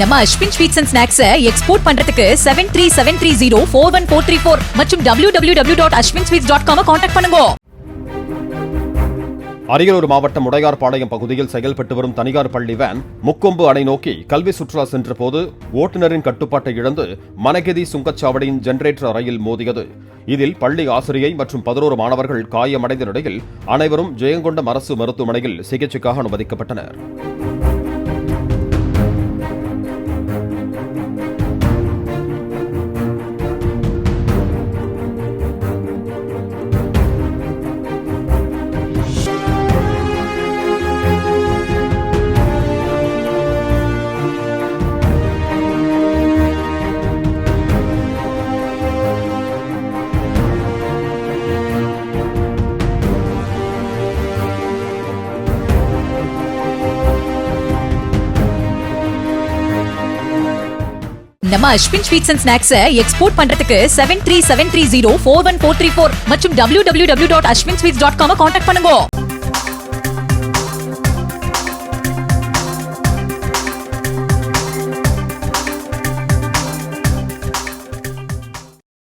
நம்ம Ashwin sweets and snacks export பண்றதுக்கு 7373041434 மற்றும் www.ashwinsweets.com கான்டாக்ட் பண்ணுங்க. அரியலூர் மாவட்டம் உடையார்பாளையம் பகுதியில் செயல்பட்டு வரும் தனியார் பள்ளி வேன் முக்கொம்பு அணை நோக்கி கல்வி சுற்றுலா சென்றபோது ஓட்டுநரின் கட்டுப்பாட்டை இழந்து மனகெதி சுங்கச்சாவடியின் ஜெனரேட்டர் அறையில் மோதியது. இதில் பள்ளி ஆசிரியை மற்றும் 11 மாணவர்கள் காயமடைந்த நிலையில் அனைவரும் ஜெயங்கொண்டம் அரசு மருத்துவமனையில் சிகிச்சைக்காக அனுமதிக்கப்பட்டனர். நம்ம Ashwin sweets and snacks export பண்றதுக்கு 7373041434 மற்றும் www.ashwinsweets.com கான்டாக்ட் பண்ணுங்க.